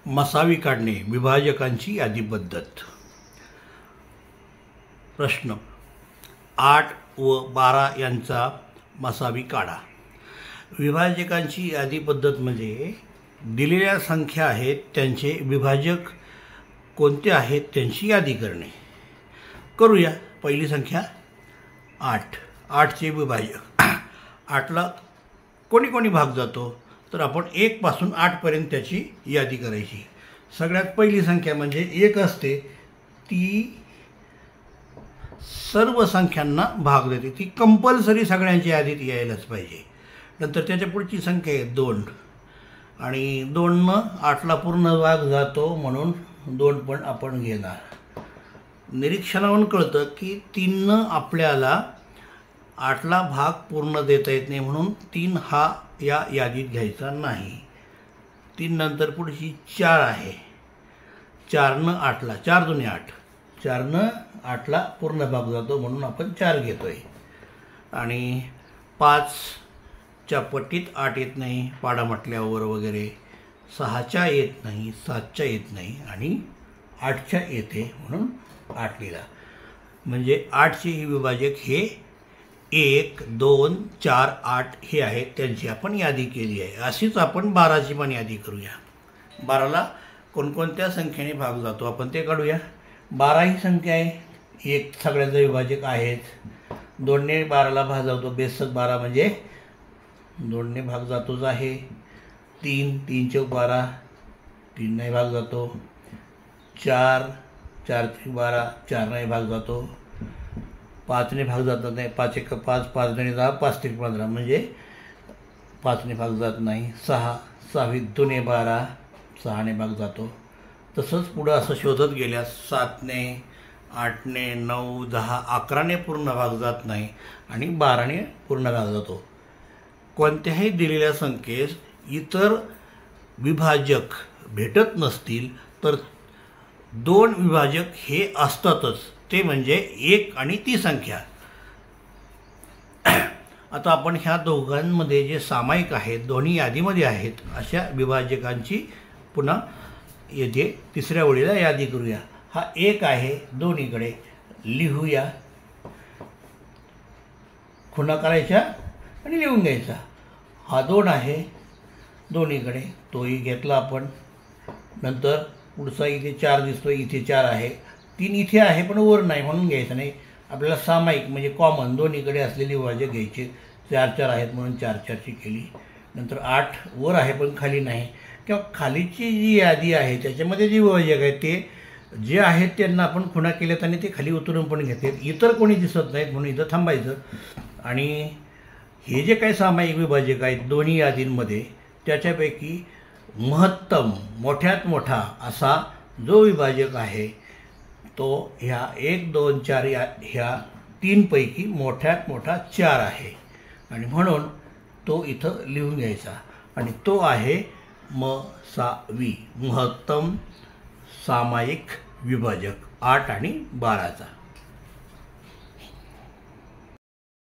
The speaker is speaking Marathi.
मसावी काढणे, विभाजकांची यादी पद्धत. प्रश्न 8 व 12 यांचा मसावी काढा. विभाजकांची यादी पद्धत म्हणजे दिलेल्या संख्या आहेत त्यांचे विभाजक कोणते आहेत त्यांची यादी करणे. करूया. पहिली संख्या 8. 8चे विभाजक. 8ला कोणी कोणी भाग जातो तर आपण 1 पासून 8 पर्यंत त्याची यादी करायची. सगळ्यात पहिली संख्या म्हणजे 1 असते, ती सर्व संख्यांना भाग देते, ती कंपल्सरी सगळ्यांच्या यादीत यायलाच पाहिजे. नंतर त्याच्या पुढची संख्या आहे 2 आणि 2नं 8ला पूर्ण भाग जातो म्हणून 2 पण आपण घेणार. निरीक्षणावरून कळतं की 3नं आपल्याला 8ला भाग पूर्ण देता येत नाही म्हणून 3 हा या यादीत घ्यायचा नाही. 3 नंतर पुढची 4 आहे. 4नं 8ला 4 दुने 8, 4नं 8ला पूर्ण भाग जातो म्हणून आपण 4 घेतोय. आणि 5च्या पट्टीत 8 येत नाही पाडा म्हटल्यावर वगैरे. 6च्या येत नाही, 7च्या येत नाही आणि 8च्या येते म्हणून 8 लिहिला. म्हणजे 8चे विभाजक हे 1, 2, 4, 8 हे आहेत, त्यांची आपण यादी केली आहे. अशीच आपण 12ची पण यादी करूया. 12ला कोणकोणत्या संख्येने भाग जातो आपण ते काढूया. 12 ही संख्या आहे, 1 सगळ्यांचा विभाजक आहेच. 2ने 12ला भाग जातो, बेसक 12 म्हणजे 2ने भाग जातोच आहे. 3, 3 चौक 12, 3ने भाग जातो. 4, 4 चौक 12, 4ने भाग जातो. 5ने भाग जात नाही, 5 1 5, 5 2 10, 5 3 15 म्हणजे 5ने भाग जात नाही. 6, 6 2 12, 6ने भाग जातो. तसंच पुढं असं शोधत गेल्यास 7ने, 8ने, 9, 10, 11ने पूर्ण भाग जात नाही आणि 12ने पूर्ण भाग जातो. कोणत्याही दिलेल्या संख्येस इतर विभाजक भेटत नसतील तर 2 विभाजक हे असतातच, ते म्हणजे 1 आणि ती संख्या. आता आपण ह्या दोघांमध्ये जे सामायिक आहेत, दोन्ही यादीमध्ये आहेत, अशा विभाजकांची पुन्हा येथे तिसऱ्या ओळीला यादी करूया. हा 1 आहे, दोन्हीकडे लिहूया. खुणा करायच्या आणि लिहून घ्यायचा. हा 2 आहे, दोन्हीकडे तोही घेतला आपण. नंतर पुढचा इथे 4 दिसतो, इथे 4 आहे. 3 इथे आहे पण वर नाही म्हणून घ्यायचं नाही. आपल्याला सामायिक म्हणजे कॉमन दोन्हीकडे असलेली विभाजक घ्यायचे. 4 4 आहेत म्हणून 4 4ची केली. नंतर 8 वर आहे पण खाली नाही, किंवा खालीची जी यादी आहे त्याच्यामध्ये जे विभाजक आहेत ते जे आहेत त्यांना आपण खुणा केल्यात आणि ते खाली उतरून पण घेतात. इतर कोणी दिसत नाहीत म्हणून इथं थांबायचं. आणि हे जे काही सामायिक विभाजक आहेत दोन्ही यादींमध्ये, त्याच्यापैकी महत्तम मोठ्यात मोठा असा जो विभाजक आहे तो ह्या 1 2 4 ह्या 3 पैकी मोठ्यात मोठा 4 आहे आणि म्हणून तो इथं लिहून घ्यायचा. आणि तो आहे मसावी, महत्तम सामायिक विभाजक 8 आणि 12चा.